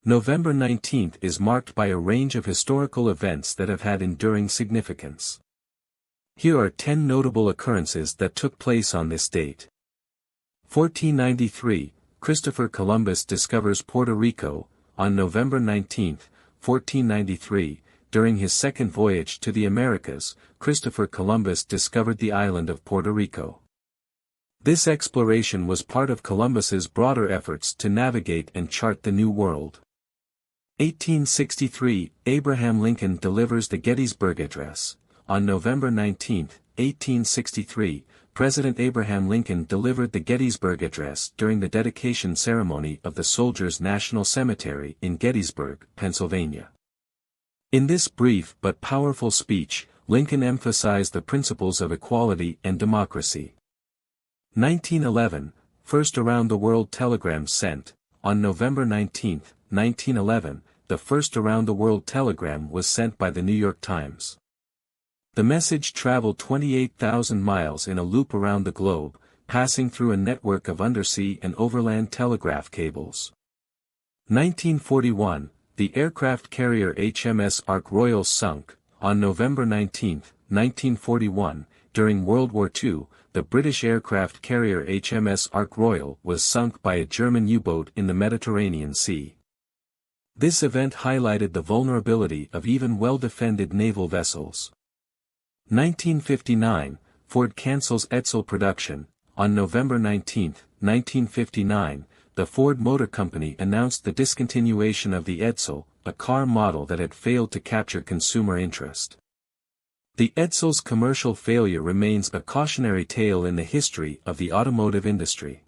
November 19 is marked by a range of historical events that have had enduring significance. Here are 10 notable occurrences that took place on this date. 1493, Christopher Columbus discovers Puerto Rico. On November 19, 1493, during his second voyage to the Americas, Christopher Columbus discovered the island of Puerto Rico. This exploration was part of Columbus's broader efforts to navigate and chart the New World. 1863, Abraham Lincoln delivers the Gettysburg Address. On November 19, 1863, President Abraham Lincoln delivered the Gettysburg Address during the dedication ceremony of the Soldiers' National Cemetery in Gettysburg, Pennsylvania. In this brief but powerful speech, Lincoln emphasized the principles of equality and democracy. 1911, first around-the-world telegram sent. On November 19, 1911, the first around-the-world telegram was sent by the New York Times. The message traveled 28,000 miles in a loop around the globe, passing through a network of undersea and overland telegraph cables. 1941, the aircraft carrier HMS Ark Royal sunk. On November 19, 1941, during World War II, the British aircraft carrier HMS Ark Royal was sunk by a German U-boat in the Mediterranean Sea. This event highlighted the vulnerability of even well-defended naval vessels. 1959, Ford cancels Edsel production. On November 19, 1959, the Ford Motor Company announced the discontinuation of the Edsel, a car model that had failed to capture consumer interest. The Edsel's commercial failure remains a cautionary tale in the history of the automotive industry.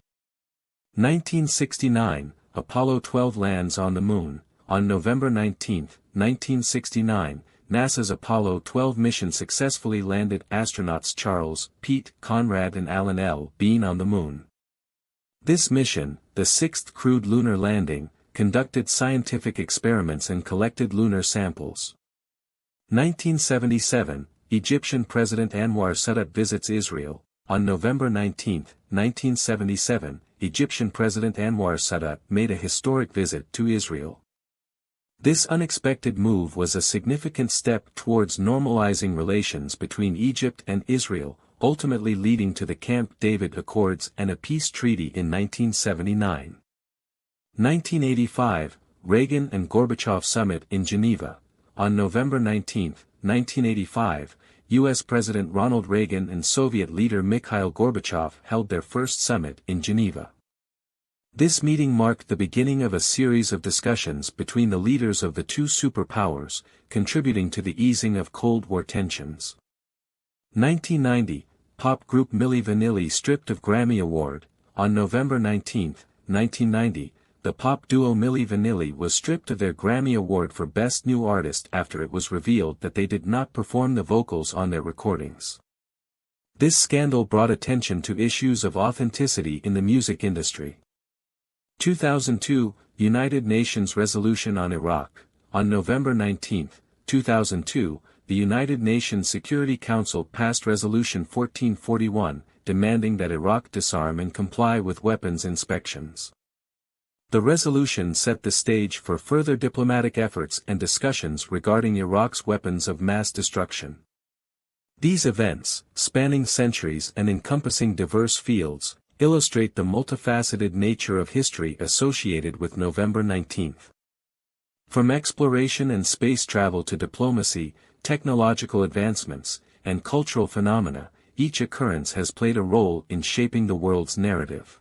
1969, Apollo 12 lands on the Moon. On November 19, 1969, NASA's Apollo 12 mission successfully landed astronauts Charles, Pete, Conrad and Alan L. Bean on the Moon. This mission, the sixth crewed lunar landing, conducted scientific experiments and collected lunar samples. 1977, Egyptian President Anwar Sadat visits Israel. On November 19, 1977, Egyptian President Anwar Sadat made a historic visit to Israel. This unexpected move was a significant step towards normalizing relations between Egypt and Israel, ultimately leading to the Camp David Accords and a peace treaty in 1979. 1985, Reagan and Gorbachev Summit in Geneva. On November 19, 1985, U.S. President Ronald Reagan and Soviet leader Mikhail Gorbachev held their first summit in Geneva. This meeting marked the beginning of a series of discussions between the leaders of the two superpowers, contributing to the easing of Cold War tensions. 1990, pop group Milli Vanilli stripped of Grammy Award. On November 19, 1990, the pop duo Milli Vanilli was stripped of their Grammy Award for Best New Artist after it was revealed that they did not perform the vocals on their recordings. This scandal brought attention to issues of authenticity in the music industry. 2002, United Nations Resolution on Iraq. On November 19, 2002, the United Nations Security Council passed Resolution 1441, demanding that Iraq disarm and comply with weapons inspections. The resolution set the stage for further diplomatic efforts and discussions regarding Iraq's weapons of mass destruction. These events, spanning centuries and encompassing diverse fields, illustrate the multifaceted nature of history associated with November 19. From exploration and space travel to diplomacy, technological advancements, and cultural phenomena, each occurrence has played a role in shaping the world's narrative.